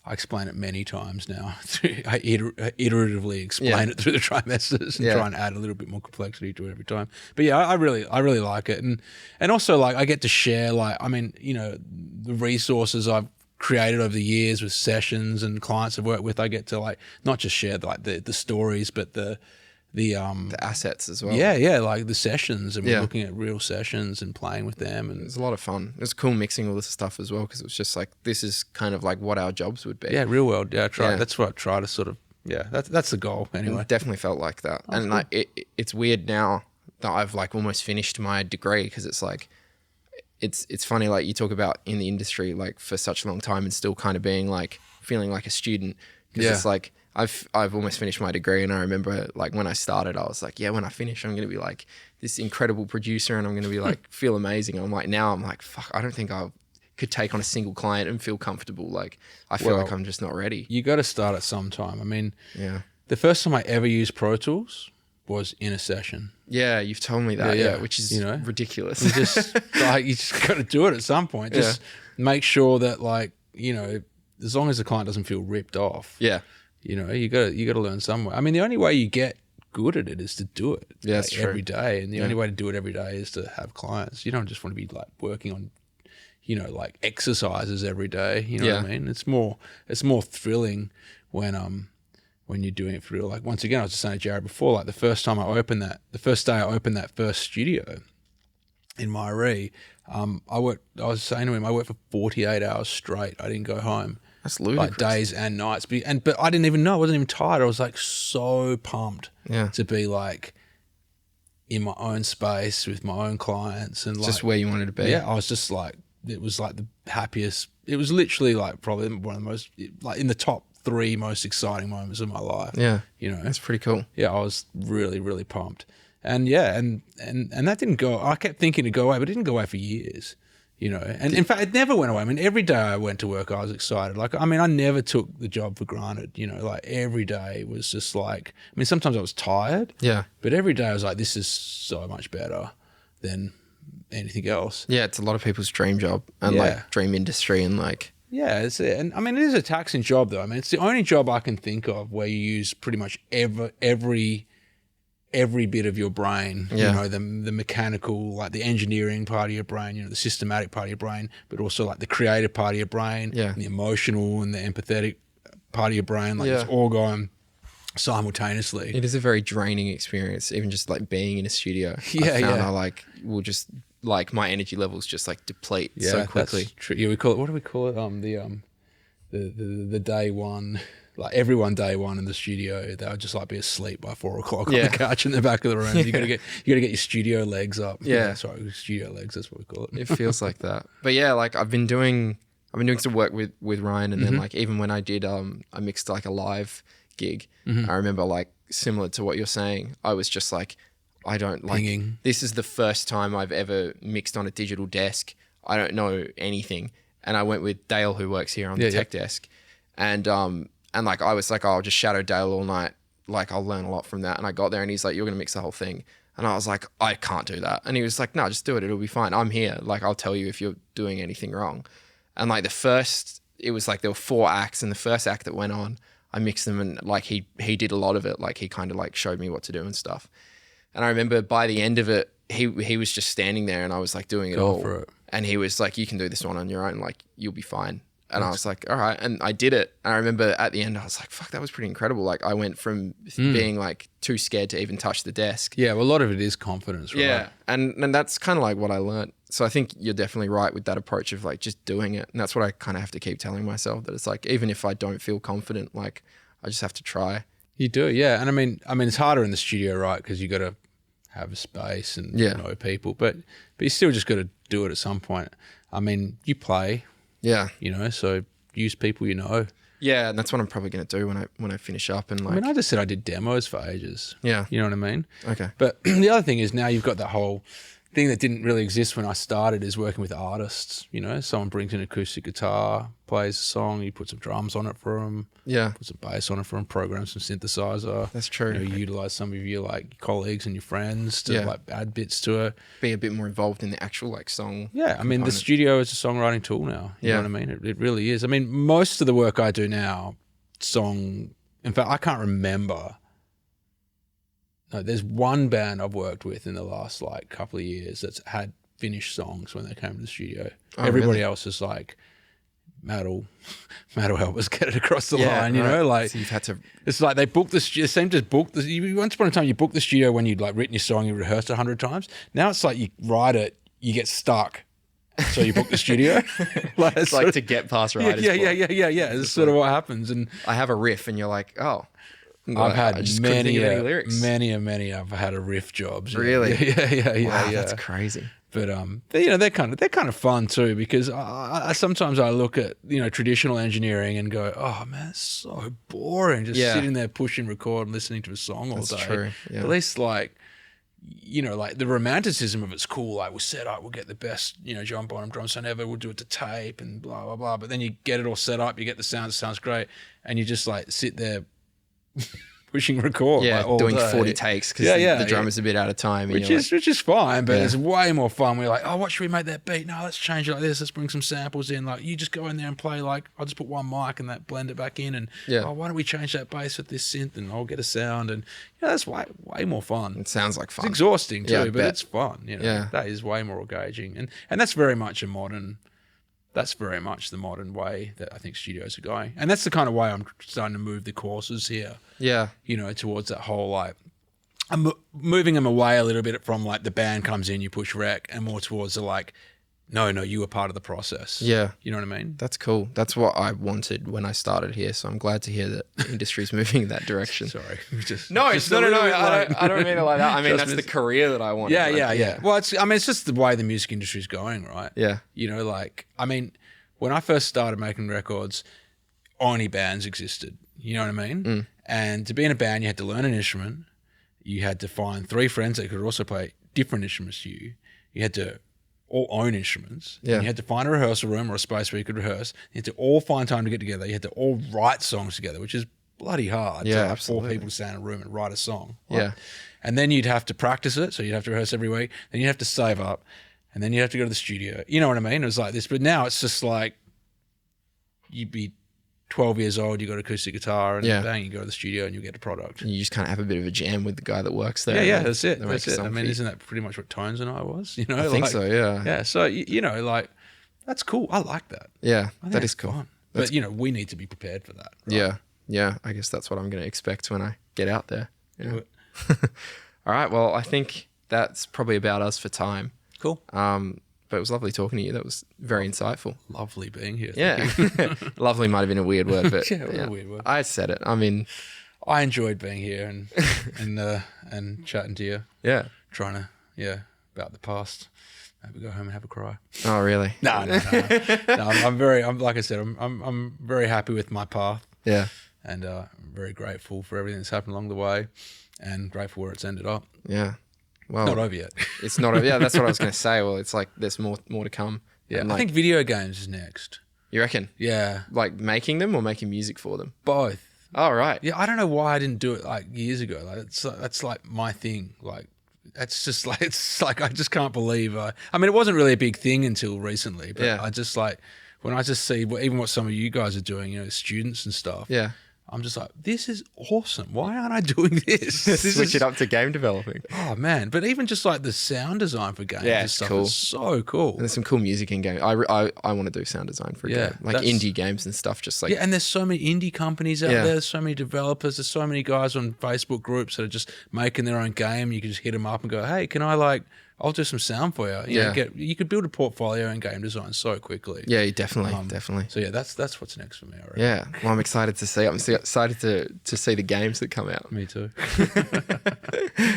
I explain it many times now. I iteratively explain it through the trimesters and try and add a little bit more complexity to it every time. But yeah, I really like it, and also like I get to share the resources I've created over the years with sessions and clients I've worked with. I get to like not just share like the stories, but the assets as well. Yeah, like the sessions, and we're looking at real sessions and playing with them, and it was a lot of fun. It was cool mixing all this stuff as well because it was just like this is kind of like what our jobs would be. Yeah, real world. Yeah, that's what I try to sort of. Yeah, that's the goal anyway. It definitely felt like that, and cool. Like it's weird now that I've like almost finished my degree because it's like it's funny like you talk about in the industry like for such a long time and still kind of being like feeling like a student because it's like. I've almost finished my degree, and I remember like when I started, I was like, yeah, when I finish, I'm going to be like this incredible producer, and I'm going to be like feel amazing. I'm like, now I'm like, fuck, I don't think I could take on a single client and feel comfortable. Like I feel like I'm just not ready. You got to start at some time. I mean, Yeah. the first time I ever used Pro Tools was in a session. Yeah, you've told me that. Yeah, which is ridiculous. You just got to do it at some point. Just make sure that as long as the client doesn't feel ripped off. Yeah. You got to learn somewhere. I mean, the only way you get good at it is to do it every day, and the only way to do it every day is to have clients. You don't just want to be like working on like exercises every day. You know what I mean? It's more thrilling when you're doing it for real. Like once again, I was just saying to Jared before, like the first day I opened that first studio in Myree, I was saying to him, I worked for 48 hours straight. I didn't go home. That's ludicrous. Like days and nights. But I didn't even know. I wasn't even tired. I was like so pumped to be like in my own space with my own clients and just where you wanted to be. Yeah, I was just like, it was like the happiest. It was literally like probably one of the most, like in the top 3 most exciting moments of my life. Yeah. That's pretty cool. Yeah, I was really, really pumped. And and that didn't go, I kept thinking it'd go away, but it didn't go away for years. And in fact, it never went away. I mean, every day I went to work, I was excited. Like, I mean, I never took the job for granted, like every day was just like, I mean, sometimes I was tired. Yeah. But every day I was like, this is so much better than anything else. Yeah, it's a lot of people's dream job and like dream industry and like. Yeah, it's it. And I mean, it is a taxing job though. I mean, it's the only job I can think of where you use pretty much every bit of your brain, the mechanical, like the engineering part of your brain, the systematic part of your brain, but also like the creative part of your brain, and the emotional and the empathetic part of your brain, like it's all going simultaneously. It is a very draining experience, even just like being in a studio. I will just like my energy levels just like deplete so quickly. That's true. Yeah, we call it, what do we call it? The day one. Like everyone day one in the studio, they would just like be asleep by 4 o'clock on the couch in the back of the room. You gotta get your studio legs up. Yeah, sorry, studio legs. That's what we call it. It feels like that. But yeah, like I've been doing some work with Ryan, and then like even when I did, I mixed like a live gig. I remember like similar to what you're saying, I was just like, I don't like. Pinging. This is the first time I've ever mixed on a digital desk. I don't know anything, and I went with Dale, who works here on the tech desk, and like I was like, oh, I'll just shadow Dale all night. Like I'll learn a lot from that. And I got there and he's like, you're going to mix the whole thing. And I was like, I can't do that. And he was like, no, just do it. It'll be fine. I'm here. Like I'll tell you if you're doing anything wrong. And like it was like there were 4 acts, and the first act that went on, I mixed them, and like he did a lot of it. Like he kind of like showed me what to do and stuff. And I remember by the end of it, he was just standing there and I was like doing it all. For it. And he was like, you can do this one on your own. Like you'll be fine. And I was like, all right. And I did it. And I remember at the end, I was like, fuck, that was pretty incredible. Like I went from being like too scared to even touch the desk. Yeah, well, a lot of it is confidence, right? Yeah. And that's kind of like what I learned. So I think you're definitely right with that approach of like just doing it. And that's what I kind of have to keep telling myself, that it's like, even if I don't feel confident, like I just have to try. You do, yeah. And I mean, it's harder in the studio, right? Because you got to have a space and know people. But you still just got to do it at some point. I mean, you play. Yeah. So use people you know. Yeah, and that's what I'm probably going to do when I finish up. And like, I mean, I just said I did demos for ages. Yeah. You know what I mean? Okay. But the other thing is now you've got that whole thing that didn't really exist when I started, is working with artists. Someone brings an acoustic guitar, plays a song, you put some drums on it for them. Yeah. Put some bass on it for them, program some synthesizer. That's true. You utilize some of your like colleagues and your friends to like add bits to it. Be a bit more involved in the actual like song. Yeah. I mean, the studio is a songwriting tool now. You know what I mean? It really is. I mean, most of the work I do now, in fact, I can't remember. No, there's one band I've worked with in the last like couple of years that's had finished songs when they came to the studio. Oh, everybody else is like, Matt will help us get it across the line, you know? Like, so you've had to. It's like they booked the studio. Same, just booked the. Once upon a time, you booked the studio when you'd like written your song, you rehearsed it 100 times. Now it's like you write it, you get stuck, so you book the studio. Like, it's like to get past writer's block. Yeah. It's sort of what happens. And I have a riff, and you're like, oh. I've had many. I've had a riff jobs. Really? Yeah. Wow, that's crazy. But they're kind of fun too, because I sometimes I look at traditional engineering and go, oh man, it's so boring just sitting there pushing record and listening to a song all day. That's true. Yeah. At least like the romanticism of it's cool. Like we'll set up, we'll get the best John Bonham drum sound ever. We'll do it to tape and blah blah blah. But then you get it all set up, you get the sound, it sounds great, and you just like sit there. Pushing record, yeah, like, all doing day. 40 takes because the drummer's a bit out of time, which is fine, but it's way more fun. We're like, oh, what should we make that beat? No, let's change it like this. Let's bring some samples in. Like, you just go in there and play. Like, I'll just put one mic and that blend it back in, and why don't we change that bass with this synth, and I'll get a sound, and that's way more fun. It sounds like fun. It's exhausting too, but it's fun. That is way more engaging, and that's very much That's very much the modern way that I think studios are going. And that's the kind of way I'm starting to move the courses here. Yeah. Towards that whole like, I'm moving them away a little bit from like the band comes in, you push rec, and more towards the like, no, you were part of the process. Yeah. You know what I mean? That's cool. That's what I wanted when I started here. So I'm glad to hear that the industry's moving in that direction. Sorry. No. I don't mean it like that. I mean, that's the career that I want. Yeah. Well, it's just the way the music industry's going, right? Yeah. When I first started making records, only bands existed. You know what I mean? Mm. And to be in a band, you had to learn an instrument. You had to find 3 friends that could also play different instruments to you. You had to all own instruments. Yeah. And you had to find a rehearsal room or a space where you could rehearse. You had to all find time to get together. You had to all write songs together, which is bloody hard. Yeah, to absolutely. 4 people to stand in a room and write a song. Right? Yeah. And then you'd have to practice it. So you'd have to rehearse every week. Then you'd have to save up. And then you'd have to go to the studio. You know what I mean? It was like this. But now it's just like you'd be 12 years old, you got an acoustic guitar, and bang, you go to the studio and you get a product. And you just kind of have a bit of a jam with the guy that works there. Yeah, that's it. That's it. I mean, isn't that pretty much what Tones and I was? I think so, yeah. Yeah, so, like, that's cool. I like that. Yeah, that is cool. Fun. But, we need to be prepared for that. Right? Yeah. I guess that's what I'm going to expect when I get out there. Yeah. Do it. All right, well, I think that's probably about us for time. Cool. But it was lovely talking to you. That was very insightful. Lovely being here. Yeah. Lovely might have been a weird word, but a weird word. I said it. I mean, I enjoyed being here and chatting to you. Yeah. Trying to, about the past. Maybe go home and have a cry. Oh, really? No. I'm like I said, I'm very happy with my path. Yeah. And I'm very grateful for everything that's happened along the way, and grateful where it's ended up. Yeah. Well, not over yet. It's not over. Yeah, that's what I was going to say. Well, it's like there's more to come. Yeah, and I think video games is next. You reckon? Yeah. Like making them or making music for them? Both. Oh, right. Yeah, I don't know why I didn't do it like years ago. Like that's like my thing. Like it's just like I just can't believe. I mean, it wasn't really a big thing until recently. But I just like when I just see even what some of you guys are doing, students and stuff. Yeah. I'm just like, this is awesome. Why aren't I doing this? Switch it up to game developing. Oh, man. But even just like the sound design for games and stuff is so cool. And there's some cool music in games. I want to do sound design for a game. Like indie games and stuff. Just like and there's so many indie companies out there. There's so many developers. There's so many guys on Facebook groups that are just making their own game. You can just hit them up and go, hey, can I I'll do some sound for you. You could build a portfolio in game design so quickly. Yeah, definitely. So that's what's next for me, I reckon. Yeah, well, I'm excited to see. I'm excited to see the games that come out. Me too.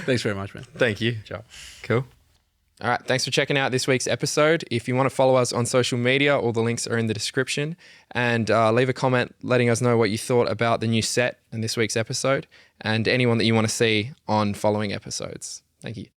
Thanks very much, man. Thank you. Ciao. Cool. All right, thanks for checking out this week's episode. If you want to follow us on social media, all the links are in the description. And leave a comment letting us know what you thought about the new set and this week's episode, and anyone that you want to see on following episodes. Thank you.